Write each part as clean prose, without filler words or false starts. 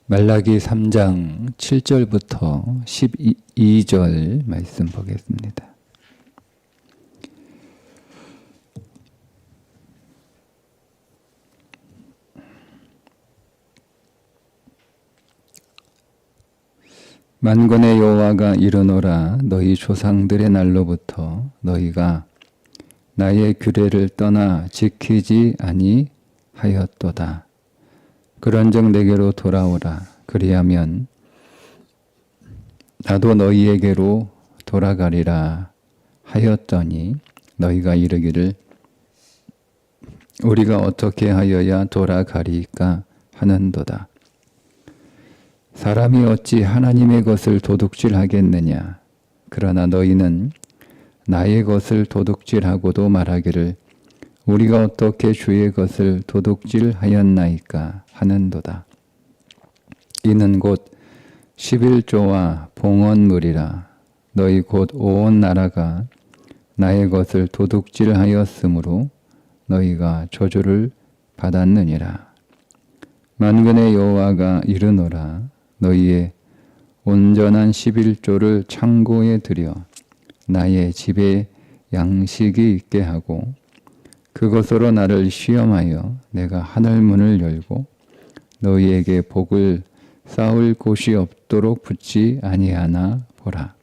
말라기 3장 7절부터 12절 말씀 보겠습니다. 만군의 여호와가 이르노라. 너희 조상들의 날로부터 너희가 나의 규례를 떠나 지키지 아니하였도다. 그런즉 내게로 돌아오라. 그리하면 나도 너희에게로 돌아가리라 하였더니 너희가 이르기를 우리가 어떻게 하여야 돌아가리까 하는도다. 사람이 어찌 하나님의 것을 도둑질하겠느냐. 그러나 너희는 나의 것을 도둑질하고도 말하기를 우리가 어떻게 주의 것을 도둑질하였나이까 하는도다. 이는 곧 11조와 봉헌물이라. 너희 곧 온 나라가 나의 것을 도둑질하였으므로 너희가 저주를 받았느니라. 만군의 여호와가 이르노라. 너희의 온전한 11조를 창고에 들여 나의 집에 양식이 있게 하고 그것으로 나를 시험하여 내가 하늘문을 열고 너희에게 복을 쌓을 곳이 없도록 붙지 아니하나 보라.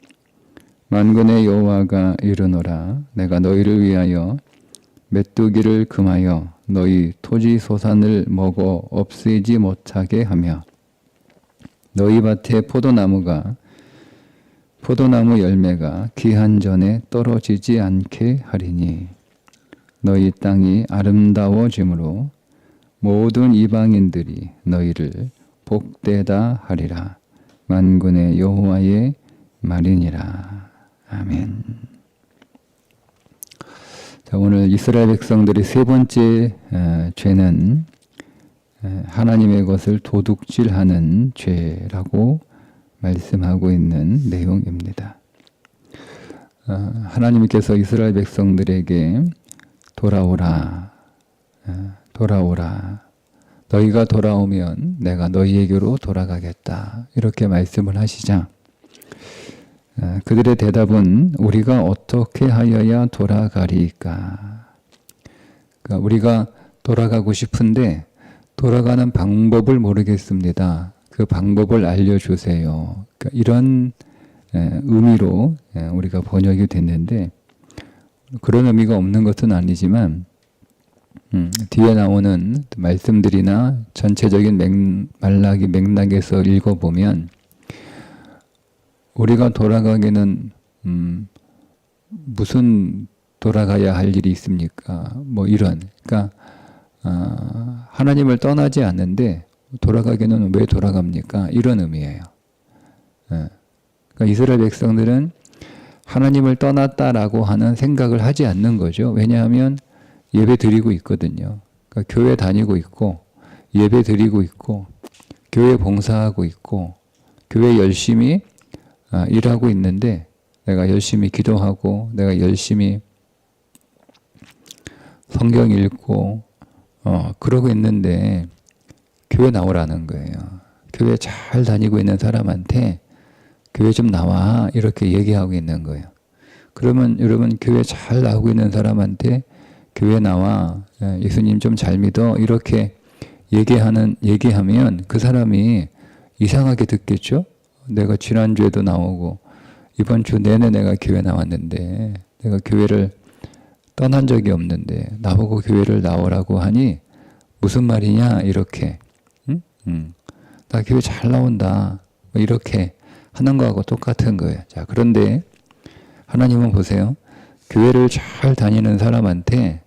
만군의 여호와가 이르노라. 내가 너희를 위하여 메뚜기를 금하여 너희 토지 소산을 먹어 없애지 못하게 하며 너희 밭에 포도나무 열매가 기한 전에 떨어지지 않게 하리니 너희 땅이 아름다워짐으로 모든 이방인들이 너희를 복되다 하리라. 만군의 여호와의 말이니라. 아멘. 자, 오늘 이스라엘 백성들의 세 번째 죄는 하나님의 것을 도둑질하는 죄라고 말씀하고 있는 내용입니다. 하나님께서 이스라엘 백성들에게 돌아오라. 너희가 돌아오면 내가 너희에게로 돌아가겠다. 이렇게 말씀을 하시자 그들의 대답은 우리가 어떻게 하여야 돌아가리까? 그러니까 우리가 돌아가고 싶은데 돌아가는 방법을 모르겠습니다. 그 방법을 알려주세요. 그러니까 이런 의미로 우리가 번역이 됐는데 그런 의미가 없는 것은 아니지만 뒤에 나오는 말씀들이나 전체적인 말라기 맥락에서 읽어보면 우리가 돌아가기는 무슨 돌아가야 할 일이 있습니까? 뭐 이런. 그러니까 하나님을 떠나지 않는데 돌아가기는 왜 돌아갑니까? 이런 의미예요. 그러니까 이스라엘 백성들은 하나님을 떠났다라고 하는 생각을 하지 않는 거죠. 왜냐하면 예배 드리고 있거든요. 그러니까 교회 다니고 있고 예배 드리고 있고 교회 봉사하고 있고 교회 열심히 일하고 있는데 내가 열심히 기도하고 내가 열심히 성경 읽고 그러고 있는데 교회 나오라는 거예요. 교회 잘 다니고 있는 사람한테 교회 좀 나와 이렇게 얘기하고 있는 거예요. 그러면 여러분 교회 잘 나오고 있는 사람한테 교회 나와 예수님 좀 잘 믿어 이렇게 얘기하면 그 사람이 이상하게 듣겠죠. 내가 지난주에도 나오고 이번 주 내내 내가 교회 나왔는데 내가 교회를 떠난 적이 없는데 나보고 교회를 나오라고 하니 무슨 말이냐 이렇게 나 교회 잘 나온다 뭐 이렇게 하는 거하고 똑같은 거예요. 자, 그런데 하나님은 보세요. 교회를 잘 다니는 사람한테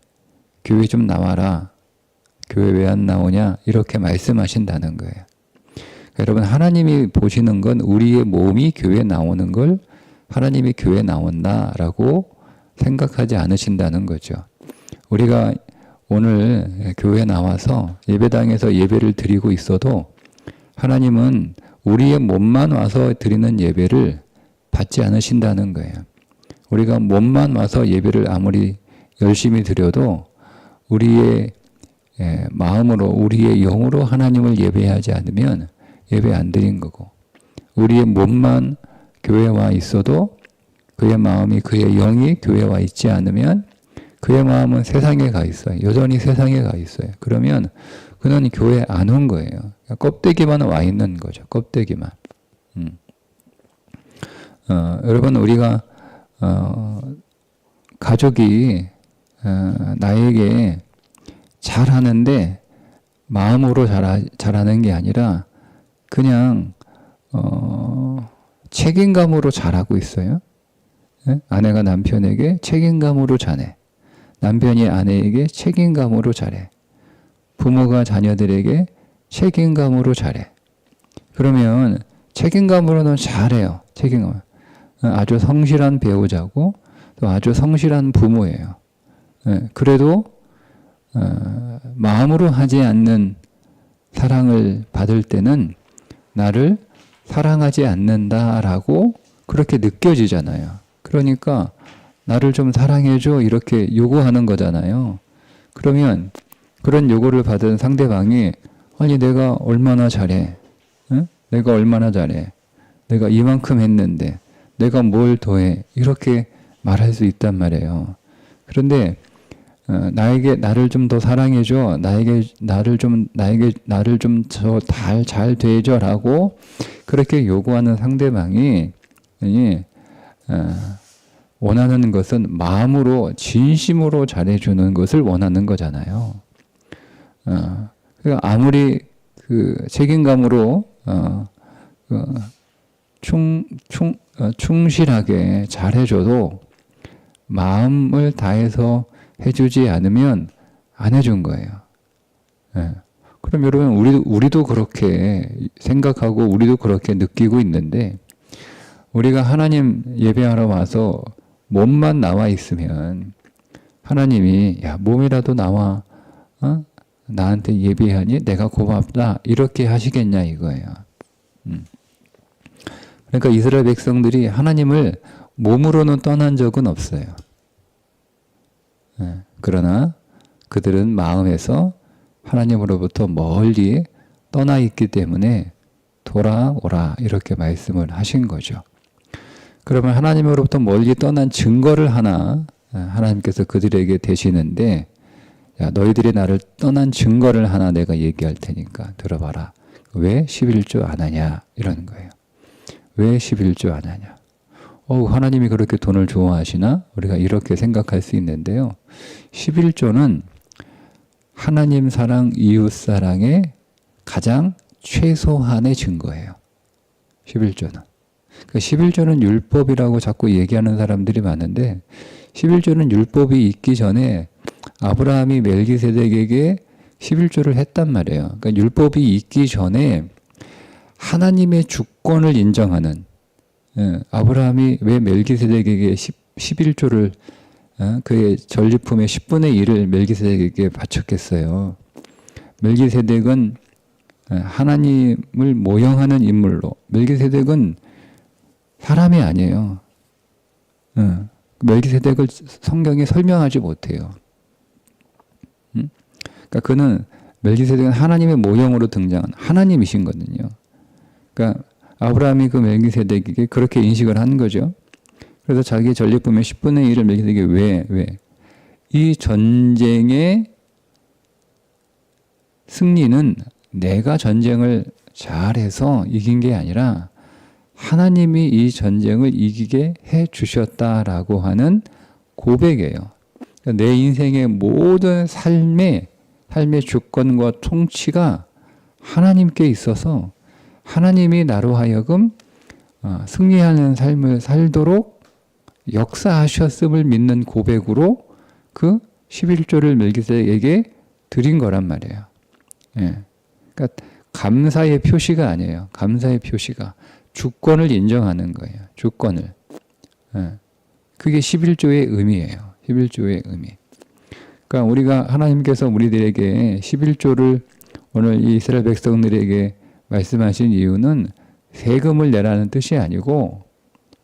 교회 좀 나와라. 교회 왜 안 나오냐 이렇게 말씀하신다는 거예요. 그러니까 여러분 하나님이 보시는 건 우리의 몸이 교회 나오는 걸 하나님이 교회 나온다라고 생각하지 않으신다는 거죠. 우리가 오늘 교회 나와서 예배당에서 예배를 드리고 있어도 하나님은 우리의 몸만 와서 드리는 예배를 받지 않으신다는 거예요. 우리가 몸만 와서 예배를 아무리 열심히 드려도 우리의 마음으로 우리의 영으로 하나님을 예배하지 않으면 예배 안 드린 거고, 우리의 몸만 교회에 와 있어도 그의 마음이, 그의 영이 교회에 와 있지 않으면 그의 마음은 세상에 가 있어요. 여전히 세상에 가 있어요. 그러면 그는 교회에 안 온 거예요. 그러니까 껍데기만 와 있는 거죠. 껍데기만. 여러분, 우리가 가족이 나에게 잘하는데 마음으로 잘하는 게 아니라 그냥 책임감으로 잘하고 있어요. 예? 아내가 남편에게 책임감으로 잘해. 남편이 아내에게 책임감으로 잘해. 부모가 자녀들에게 책임감으로 잘해. 그러면 책임감으로는 잘해요. 책임감. 아주 성실한 배우자고 또 아주 성실한 부모예요. 예, 그래도 마음으로 하지 않는 사랑을 받을 때는 나를 사랑하지 않는다라고 그렇게 느껴지잖아요. 그러니까 나를 좀 사랑해줘 이렇게 요구하는 거잖아요. 그러면 그런 요구를 받은 상대방이 아니 내가 얼마나 잘해? 응? 내가 얼마나 잘해? 내가 이만큼 했는데 내가 뭘 더해? 이렇게 말할 수 있단 말이에요. 그런데 나를 좀 더 사랑해줘. 나를 좀 더 잘 대해줘라고 그렇게 요구하는 상대방이 원하는 것은 마음으로 진심으로 잘해주는 것을 원하는 거잖아요. 그러니까 아무리 그 책임감으로 충실하게 잘해줘도 마음을 다해서 해주지 않으면 안 해준 거예요. 예. 그럼 여러분 우리도 그렇게 생각하고 우리도 그렇게 느끼고 있는데 우리가 하나님 예배하러 와서 몸만 나와 있으면 하나님이 야 몸이라도 나와 나한테 예배하니 내가 고맙다 이렇게 하시겠냐 이거예요. 그러니까 이스라엘 백성들이 하나님을 몸으로는 떠난 적은 없어요. 그러나 그들은 마음에서 하나님으로부터 멀리 떠나 있기 때문에 돌아오라 이렇게 말씀을 하신 거죠. 그러면 하나님으로부터 멀리 떠난 증거를 하나 하나님께서 그들에게 대시는데 야, 너희들이 나를 떠난 증거를 하나 내가 얘기할 테니까 들어봐라. 왜 11조 안 하냐 이러는 거예요. 왜 11조 안 하냐. 하나님이 그렇게 돈을 좋아하시나? 우리가 이렇게 생각할 수 있는데요. 11조는 하나님 사랑, 이웃 사랑의 가장 최소한의 증거예요. 11조는. 그 11조는 율법이라고 자꾸 얘기하는 사람들이 많은데 11조는 율법이 있기 전에 아브라함이 멜기세덱에게 11조를 했단 말이에요. 그러니까 율법이 있기 전에 하나님의 주권을 인정하는 아브라함이 왜 멜기세덱에게 11조를 그의 전리품의 10분의 1을 멜기세덱에게 바쳤겠어요. 멜기세덱은 하나님을 모형하는 인물로 멜기세덱은 사람이 아니에요. 멜기세덱을 성경에 설명하지 못해요. 그러니까 그는 멜기세덱은 하나님의 모형으로 등장한 하나님이신 거거든요. 그러니까 아브라함이 그 멜기세덱에게 그렇게 인식을 한 거죠. 그래서 자기 전리품의 10분의 1을 멜기세덱에게 왜? 이 전쟁의 승리는 내가 전쟁을 잘해서 이긴 게 아니라 하나님이 이 전쟁을 이기게 해 주셨다라고 하는 고백이에요. 그러니까 내 인생의 모든 삶의 주권과 통치가 하나님께 있어서 하나님이 나로 하여금 승리하는 삶을 살도록 역사하셨음을 믿는 고백으로 그 11조를 멜기세덱에게 드린 거란 말이에요. 예. 그러니까 감사의 표시가 아니에요. 감사의 표시가 주권을 인정하는 거예요. 주권을. 예. 그게 11조의 의미예요. 11조의 의미. 그러니까 우리가 하나님께서 우리들에게 11조를 오늘 이 이스라엘 백성들에게 말씀하신 이유는 세금을 내라는 뜻이 아니고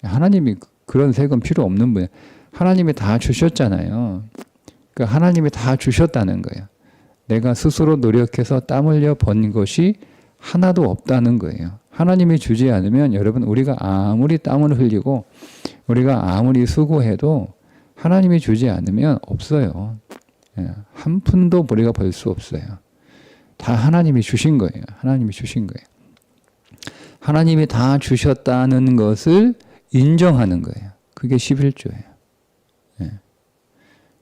하나님이 그런 세금 필요 없는 분이에요. 하나님이 다 주셨잖아요. 그러니까 하나님이 다 주셨다는 거예요. 내가 스스로 노력해서 땀 흘려 번 것이 하나도 없다는 거예요. 하나님이 주지 않으면 여러분 우리가 아무리 땀을 흘리고 우리가 아무리 수고해도 하나님이 주지 않으면 없어요. 한 푼도 우리가 벌 수 없어요. 다 하나님이 주신 거예요. 하나님이 주신 거예요. 하나님이 다 주셨다는 것을 인정하는 거예요. 그게 11조예요.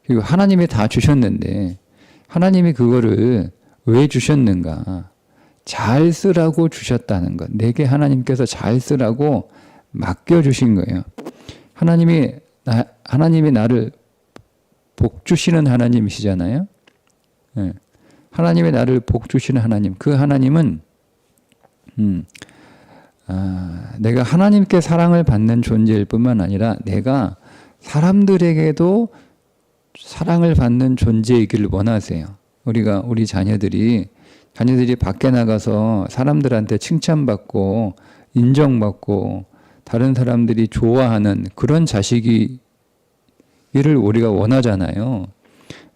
그리고 하나님이 다 주셨는데 하나님이 그거를 왜 주셨는가? 잘 쓰라고 주셨다는 것. 내게 하나님께서 잘 쓰라고 맡겨주신 거예요. 하나님이 나를 복 주시는 하나님이시잖아요. 하나님이 나를 복 주시는 하나님. 그 하나님은 내가 하나님께 사랑을 받는 존재일 뿐만 아니라 내가 사람들에게도 사랑을 받는 존재이기를 원하세요. 우리 자녀들이 밖에 나가서 사람들한테 칭찬받고 인정받고 다른 사람들이 좋아하는 그런 자식이기를 우리가 원하잖아요.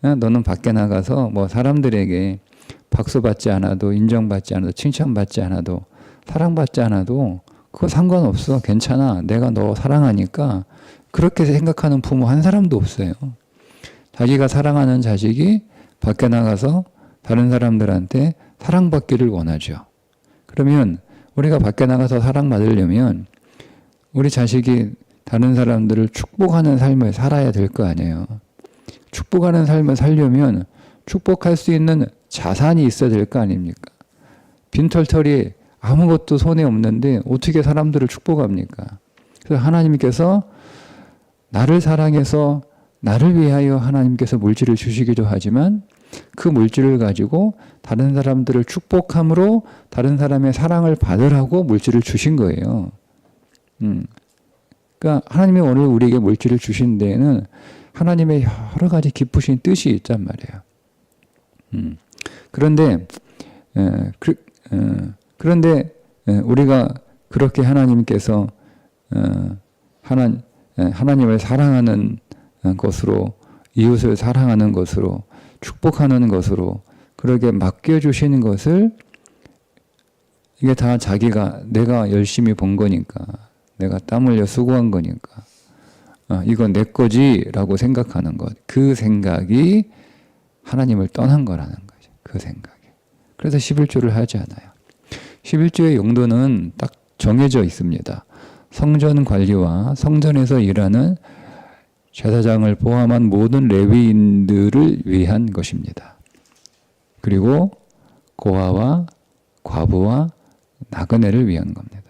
너는 밖에 나가서 뭐 사람들에게 박수받지 않아도 인정받지 않아도 칭찬받지 않아도 사랑받지 않아도 그거 상관없어. 괜찮아. 내가 너 사랑하니까. 그렇게 생각하는 부모 한 사람도 없어요. 자기가 사랑하는 자식이 밖에 나가서 다른 사람들한테 사랑받기를 원하죠. 그러면 우리가 밖에 나가서 사랑받으려면 우리 자식이 다른 사람들을 축복하는 삶을 살아야 될 거 아니에요. 축복하는 삶을 살려면 축복할 수 있는 자산이 있어야 될 거 아닙니까? 빈털터리 아무것도 손에 없는데 어떻게 사람들을 축복합니까? 그래서 하나님께서 나를 사랑해서 나를 위하여 하나님께서 물질을 주시기도 하지만 그 물질을 가지고 다른 사람들을 축복함으로 다른 사람의 사랑을 받으라고 물질을 주신 거예요. 그러니까 하나님이 오늘 우리에게 물질을 주신 데에는 하나님의 여러 가지 기쁘신 뜻이 있단 말이에요. 그런데 우리가 그렇게 하나님께서 하나님을 사랑하는 것으로 이웃을 사랑하는 것으로 축복하는 것으로 그렇게 맡겨주시는 것을 이게 다 내가 열심히 번 거니까 내가 땀 흘려 수고한 거니까 이건 내 거지라고 생각하는 것. 그 생각이 하나님을 떠난 거라는 거죠. 그 생각이. 그래서 11조를 하지 않아요. 11조의 용도는 딱 정해져 있습니다. 성전 관리와 성전에서 일하는 제사장을 포함한 모든 레위인들을 위한 것입니다. 그리고 고아와 과부와 나그네를 위한 겁니다.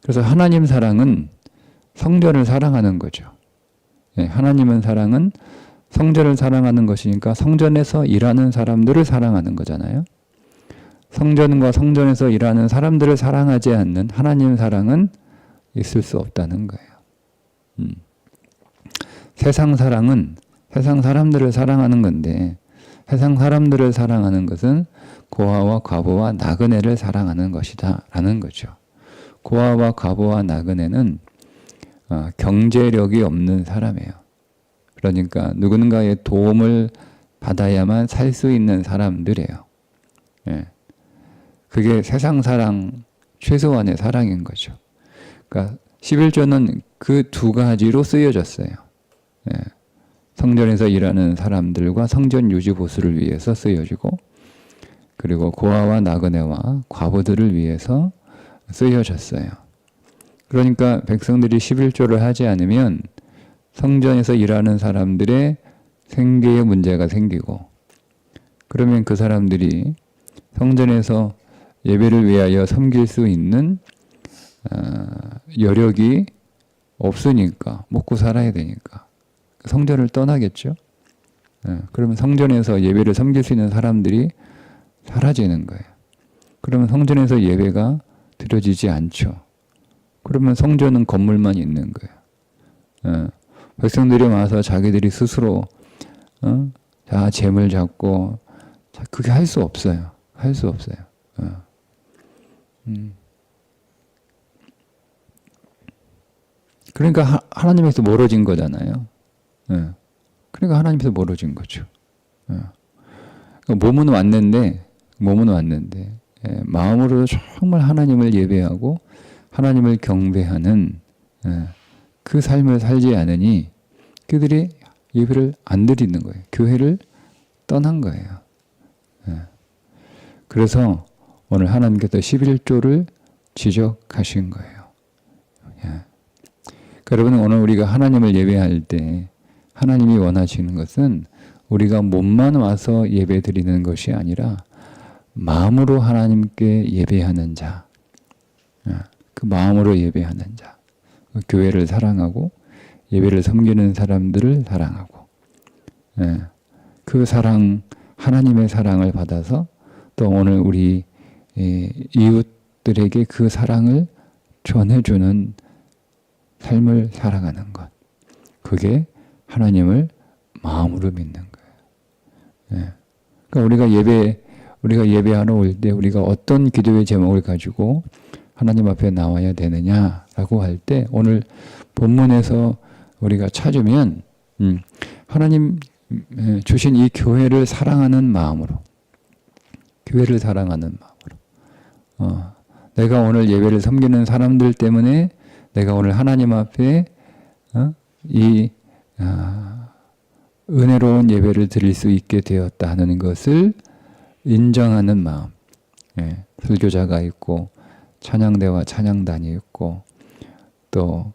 그래서 하나님 사랑은 성전을 사랑하는 거죠. 하나님은 사랑은 성전을 사랑하는 것이니까 성전에서 일하는 사람들을 사랑하는 거잖아요. 성전과 성전에서 일하는 사람들을 사랑하지 않는 하나님 사랑은 있을 수 없다는 거예요. 세상 사랑은 세상 사람들을 사랑하는 건데 세상 사람들을 사랑하는 것은 고아와 과부와 나그네를 사랑하는 것이다 라는 거죠. 고아와 과부와 나그네는 경제력이 없는 사람이에요. 그러니까 누군가의 도움을 받아야만 살 수 있는 사람들이에요. 그게 세상 사랑 최소한의 사랑인 거죠. 그러니까 11조는 그 두 가지로 쓰여졌어요. 성전에서 일하는 사람들과 성전 유지 보수를 위해서 쓰여지고 그리고 고아와 나그네와 과부들을 위해서 쓰여졌어요. 그러니까 백성들이 11조를 하지 않으면 성전에서 일하는 사람들의 생계에 문제가 생기고 그러면 그 사람들이 성전에서 예배를 위하여 섬길 수 있는 여력이 없으니까 먹고 살아야 되니까 성전을 떠나겠죠. 그러면 성전에서 예배를 섬길 수 있는 사람들이 사라지는 거예요. 그러면 성전에서 예배가 드려지지 않죠. 그러면 성전은 건물만 있는 거예요. 백성들이 와서 자기들이 스스로 자 재물 잡고 그게 할 수 없어요. 할 수 없어요. 그러니까 하나님에서 멀어진 거잖아요. 그러니까 하나님에서 멀어진 거죠. 몸은 왔는데 마음으로 정말 하나님을 예배하고 하나님을 경배하는 그 삶을 살지 않으니 그들이 예배를 안 드리는 거예요. 교회를 떠난 거예요. 그래서 오늘 하나님께서 11조를 지적하신 거예요. 여러분, 오늘 우리가 하나님을 예배할 때 하나님이 원하시는 것은 우리가 몸만 와서 예배 드리는 것이 아니라 마음으로 하나님께 예배하는 자, 그 마음으로 예배하는 자, 교회를 사랑하고 예배를 섬기는 사람들을 사랑하고 그 사랑, 하나님의 사랑을 받아서 또 오늘 우리 이웃들에게 그 사랑을 전해주는 삶을 살아가는 것, 그게 하나님을 마음으로 믿는 거예요. 그러니까 우리가 예배하러 올 때 우리가 어떤 기도의 제목을 가지고 하나님 앞에 나와야 되느냐라고 할 때 오늘 본문에서 우리가 찾으면 하나님 주신 이 교회를 사랑하는 마음으로, 교회를 사랑하는 마음으로, 내가 오늘 예배를 섬기는 사람들 때문에 내가 오늘 하나님 앞에 이 은혜로운 예배를 드릴 수 있게 되었다는 것을 인정하는 마음. 설교자가 있고 찬양대와 찬양단이 있고 또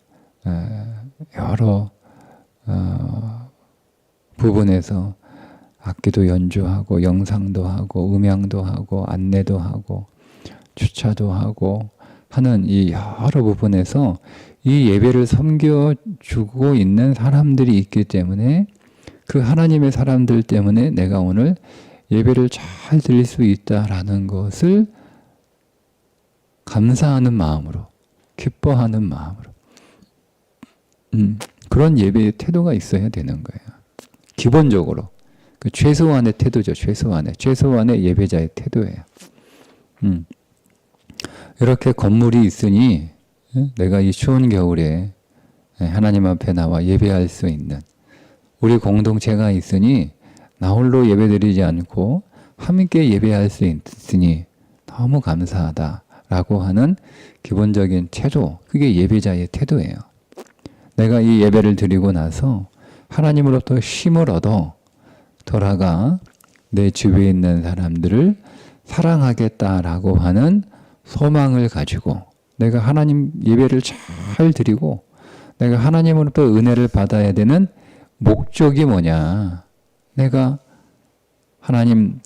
여러 부분에서 악기도 연주하고 영상도 하고 음향도 하고 안내도 하고 주차도 하고 하는 이 여러 부분에서 이 예배를 섬겨주고 있는 사람들이 있기 때문에 그 하나님의 사람들 때문에 내가 오늘 예배를 잘 드릴 수 있다라는 것을 감사하는 마음으로, 기뻐하는 마음으로 그런 예배의 태도가 있어야 되는 거예요. 기본적으로 그 최소한의 태도죠. 최소한의 예배자의 태도예요. 이렇게 건물이 있으니 내가 이 추운 겨울에 하나님 앞에 나와 예배할 수 있는 우리 공동체가 있으니 나 홀로 예배드리지 않고 함께 예배할 수 있으니 너무 감사하다라고 하는 기본적인 태도, 그게 예배자의 태도예요. 내가 이 예배를 드리고 나서 하나님으로부터 힘을 얻어 돌아가 내 주위에 있는 사람들을 사랑하겠다라고 하는 소망을 가지고 내가 하나님 예배를 잘 드리고 내가 하나님으로부터 은혜를 받아야 되는 목적이 뭐냐. 내가 하나님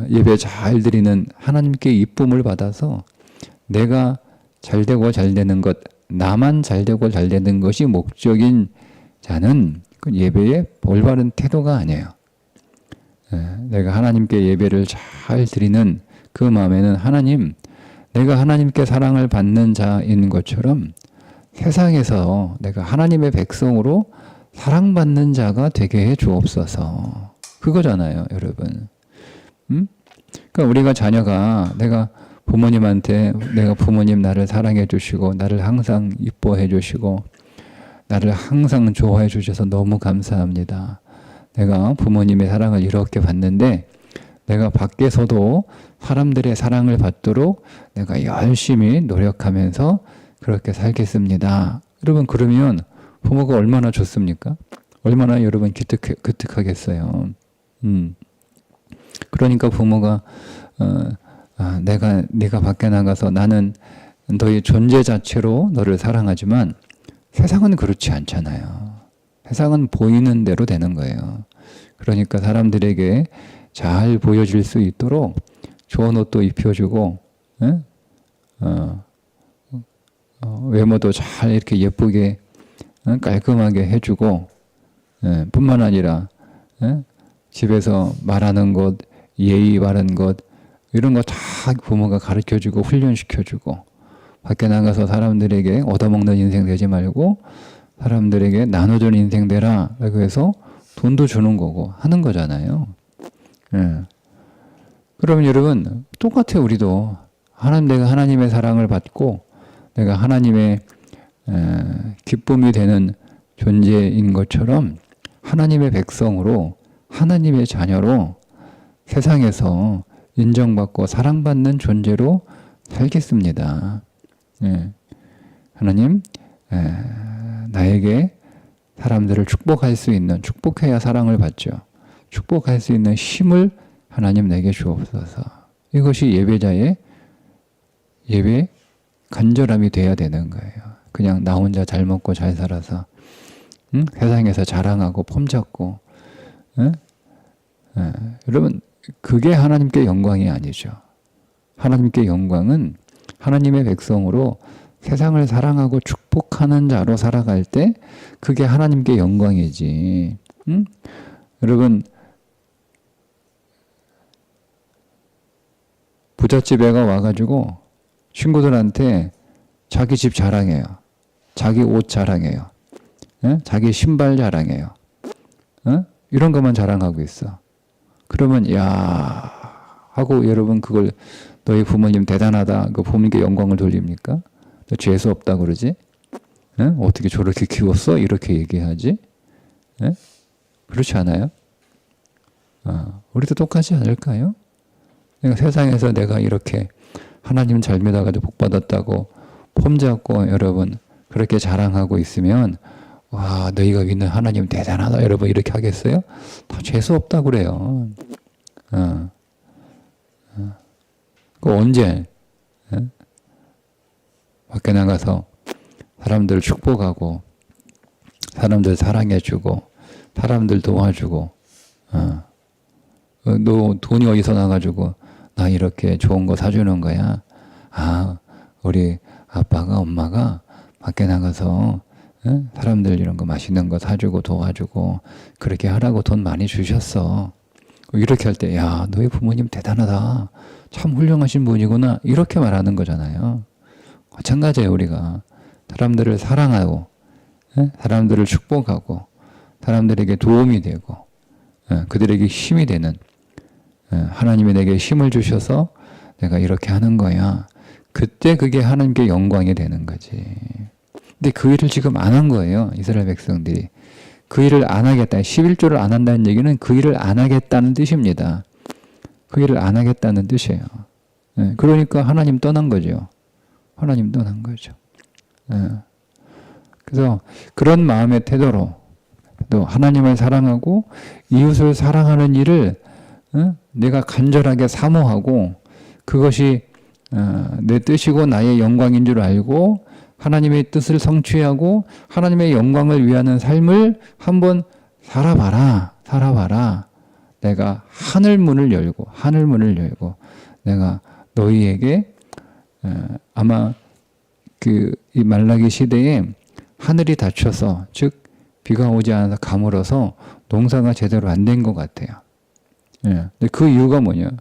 예배 잘 드리는 하나님께 이쁨을 받아서 내가 잘 되고 잘 되는 것, 나만 잘 되고 잘 되는 것이 목적인 자는 그 예배의 올바른 태도가 아니에요. 내가 하나님께 예배를 잘 드리는 그 마음에는 하나님, 내가 하나님께 사랑을 받는 자인 것처럼 세상에서 내가 하나님의 백성으로 사랑받는 자가 되게 해 주옵소서. 그거잖아요, 여러분. 그러니까 우리가 자녀가 내가 부모님한테 내가 부모님 나를 사랑해 주시고 나를 항상 이뻐해 주시고 나를 항상 좋아해 주셔서 너무 감사합니다. 내가 부모님의 사랑을 이렇게 받는데 내가 밖에서도 사람들의 사랑을 받도록 내가 열심히 노력하면서 그렇게 살겠습니다. 여러분, 그러면 부모가 얼마나 좋습니까? 얼마나 여러분 기특하겠어요. 그러니까 부모가 네가 밖에 나가서 나는 너의 존재 자체로 너를 사랑하지만 세상은 그렇지 않잖아요. 세상은 보이는 대로 되는 거예요. 그러니까 사람들에게 잘 보여질 수 있도록 좋은 옷도 입혀주고 외모도 잘 이렇게 예쁘게 깔끔하게 해주고 뿐만 아니라 집에서 말하는 것, 예의 바른 것 이런 거 다 부모가 가르쳐주고 훈련시켜주고 밖에 나가서 사람들에게 얻어먹는 인생 되지 말고 사람들에게 나눠주는 인생 되라. 그래서 돈도 주는 거고 하는 거잖아요. 그러면 여러분 똑같아요. 우리도 내가 하나님의 사랑을 받고 내가 하나님의 기쁨이 되는 존재인 것처럼 하나님의 백성으로 하나님의 자녀로 세상에서 인정받고 사랑받는 존재로 살겠습니다. 예. 하나님, 나에게 사람들을 축복할 수 있는, 축복해야 사랑을 받죠. 축복할 수 있는 힘을 하나님 내게 주옵소서. 이것이 예배자의 예배 간절함이 돼야 되는 거예요. 그냥 나 혼자 잘 먹고 잘 살아서 세상에서 자랑하고 폼잡고 여러분 그게 하나님께 영광이 아니죠. 하나님께 영광은 하나님의 백성으로 세상을 사랑하고 축복하는 자로 살아갈 때 그게 하나님께 영광이지. 여러분 부잣집애가 와가지고 친구들한테 자기 집 자랑해요. 자기 옷 자랑해요. 자기 신발 자랑해요. 이런 것만 자랑하고 있어. 그러면 야 하고 여러분 그걸 너희 부모님 대단하다. 그 부모님께 영광을 돌립니까? 너 재수 없다 그러지? 어떻게 저렇게 키웠어? 이렇게 얘기하지? 그렇지 않아요? 우리도 똑같지 않을까요? 그러니까 세상에서 내가 이렇게 하나님 잘 믿어가지고 복 받았다고 폼잡고 여러분 그렇게 자랑하고 있으면 와 너희가 믿는 하나님 대단하다 여러분 이렇게 하겠어요? 다 재수 없다 그래요. 그 언제 밖에 나가서 사람들 축복하고 사람들 사랑해주고 사람들 도와주고 너 돈이 어디서 나가지고 나 이렇게 좋은 거 사주는 거야. 우리 아빠가 엄마가 밖에 나가서 사람들 이런 거 맛있는 거 사주고 도와주고 그렇게 하라고 돈 많이 주셨어. 이렇게 할 때 야 너희 부모님 대단하다. 참 훌륭하신 분이구나. 이렇게 말하는 거잖아요. 마찬가지예요. 우리가 사람들을 사랑하고 사람들을 축복하고 사람들에게 도움이 되고 그들에게 힘이 되는 하나님이 내게 힘을 주셔서 내가 이렇게 하는 거야. 그때 그게 하나님께 영광이 되는 거지. 근데 그 일을 지금 안 한 거예요. 이스라엘 백성들이. 그 일을 안 하겠다. 11조를 안 한다는 얘기는 그 일을 안 하겠다는 뜻입니다. 그 일을 안 하겠다는 뜻이에요. 그러니까 하나님 떠난 거죠. 하나님 떠난 거죠. 그래서 그런 마음의 태도로 또 하나님을 사랑하고 이웃을 사랑하는 일을 내가 간절하게 사모하고 그것이 내 뜻이고 나의 영광인 줄 알고 하나님의 뜻을 성취하고 하나님의 영광을 위하는 삶을 한번 살아봐라. 내가 하늘문을 열고 내가 너희에게 아마 이 말라기 시대에 하늘이 닫혀서 즉 비가 오지 않아서 가물어서 농사가 제대로 안 된 것 같아요. 근데 그 이유가 뭐냐?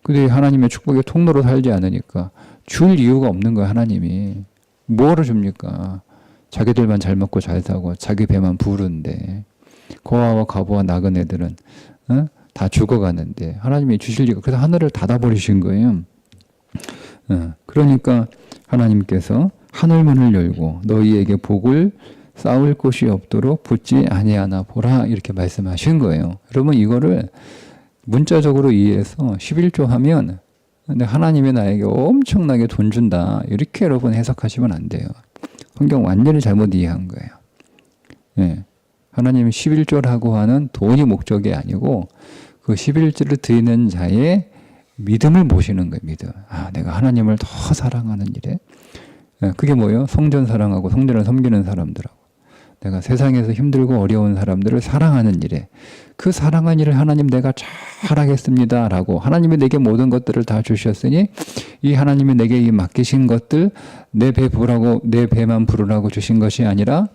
근데 하나님의 축복의 통로로 살지 않으니까 줄 이유가 없는 거야. 하나님이 뭐하러 줍니까? 자기들만 잘 먹고 잘 사고 자기 배만 부르는데 고아와 과부와 나그네들은 다 죽어가는데 하나님이 주실 리가 그래서 하늘을 닫아버리신 거예요. 그러니까 하나님께서 하늘문을 열고 너희에게 복을 쌓을 곳이 없도록 붙지 아니하나 보라 이렇게 말씀하신 거예요. 여러분 이거를 문자적으로 이해해서 11조 하면 하나님이 나에게 엄청나게 돈 준다 이렇게 여러분 해석하시면 안 돼요. 성경 완전히 잘못 이해한 거예요. 하나님이 11조라고 하는 돈이 목적이 아니고 그 11조를 드리는 자의 믿음을 모시는 거예요. 믿음. 내가 하나님을 더 사랑하는 일에 그게 뭐예요? 성전 사랑하고 성전을 섬기는 사람들하고 내가 세상에서 힘들고 어려운 사람들을 사랑하는 일에 그 사랑한 일을 하나님 내가 잘하겠습니다 라고 하나님이 내게 모든 것들을 다 주셨으니 이 하나님이 내게 이 맡기신 것들 내 배 부라고 내 배만 부르라고 주신 것이 아니라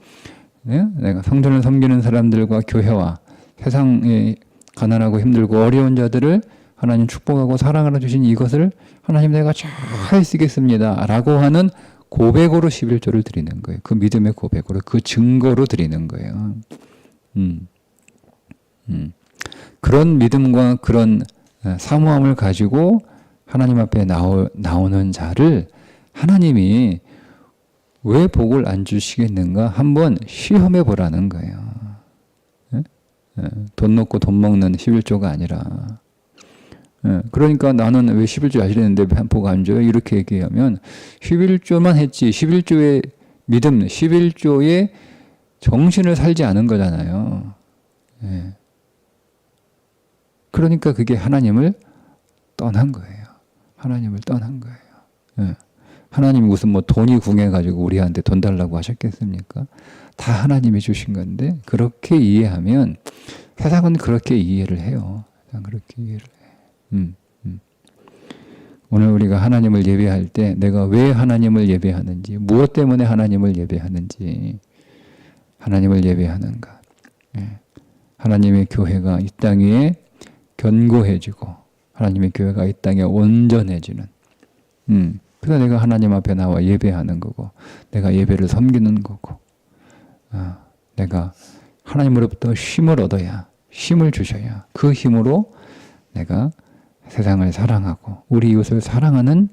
내가 성전을 섬기는 사람들과 교회와 세상에 가난하고 힘들고 어려운 자들을 하나님 축복하고 사랑하러 주신 이것을 하나님 내가 잘 쓰겠습니다 라고 하는 고백으로 11조를 드리는 거예요. 그 믿음의 고백으로 그 증거로 드리는 거예요. 그런 믿음과 그런 사모함을 가지고 하나님 앞에 나오는 자를 하나님이 왜 복을 안 주시겠는가 한번 시험해 보라는 거예요. 돈 놓고 돈 먹는 11조가 아니라 예, 그러니까 나는 왜 11조 하시려는데 배포가 안 줘요? 이렇게 얘기하면 11조만 했지 11조의 믿음, 11조의 정신을 살지 않은 거잖아요. 예. 그러니까 그게 하나님을 떠난 거예요. 하나님을 떠난 거예요. 예. 하나님이 무슨 뭐 돈이 궁해가지고 우리한테 돈 달라고 하셨겠습니까? 다 하나님이 주신 건데 그렇게 이해하면 세상은 그렇게 이해를 해요. 세상 그렇게 이해를 해. 오늘 우리가 하나님을 예배할 때 내가 왜 하나님을 예배하는지, 무엇 때문에 하나님을 예배하는지, 하나님을 예배하는가. 예. 하나님의 교회가 이 땅에 견고해지고 하나님의 교회가 이 땅에 온전해지는 그래서 내가 하나님 앞에 나와 예배하는 거고 내가 예배를 섬기는 거고 내가 하나님으로부터 힘을 얻어야 힘을 주셔야 그 힘으로 내가 세상을 사랑하고 우리 이웃을 사랑하는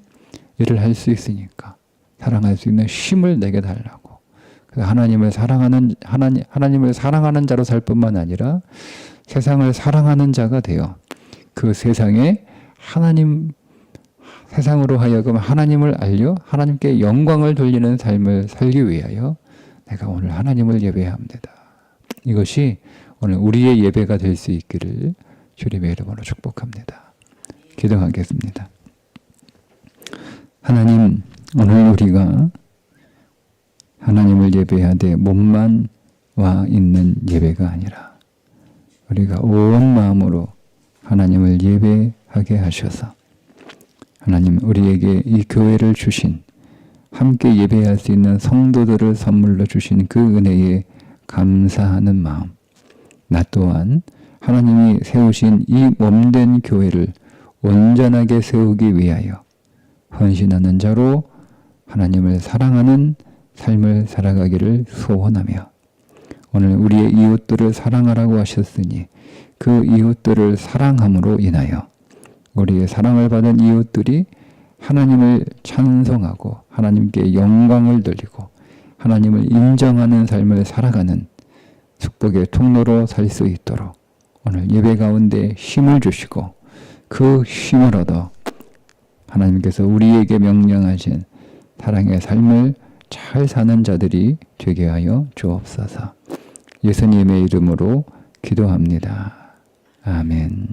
일을 할 수 있으니까 사랑할 수 있는 힘을 내게 달라고. 그래서 하나님을 사랑하는 자로 살 뿐만 아니라 세상을 사랑하는 자가 되어 그 세상에 세상으로 하여금 하나님을 알려 하나님께 영광을 돌리는 삶을 살기 위하여 내가 오늘 하나님을 예배합니다. 이것이 오늘 우리의 예배가 될 수 있기를 주님의 이름으로 축복합니다. 기도하겠습니다. 하나님, 오늘 우리가 하나님을 예배하되 몸만 와 있는 예배가 아니라 우리가 온 마음으로 하나님을 예배하게 하셔서 하나님 우리에게 이 교회를 주신 함께 예배할 수 있는 성도들을 선물로 주신 그 은혜에 감사하는 마음, 나 또한 하나님이 세우신 이 몸된 교회를 온전하게 세우기 위하여 헌신하는 자로 하나님을 사랑하는 삶을 살아가기를 소원하며 오늘 우리의 이웃들을 사랑하라고 하셨으니 그 이웃들을 사랑함으로 인하여 우리의 사랑을 받은 이웃들이 하나님을 찬송하고 하나님께 영광을 돌리고 하나님을 인정하는 삶을 살아가는 축복의 통로로 살 수 있도록 오늘 예배 가운데 힘을 주시고 그 힘을 얻어 하나님께서 우리에게 명령하신 사랑의 삶을 잘 사는 자들이 되게 하여 주옵소서. 예수님의 이름으로 기도합니다. 아멘.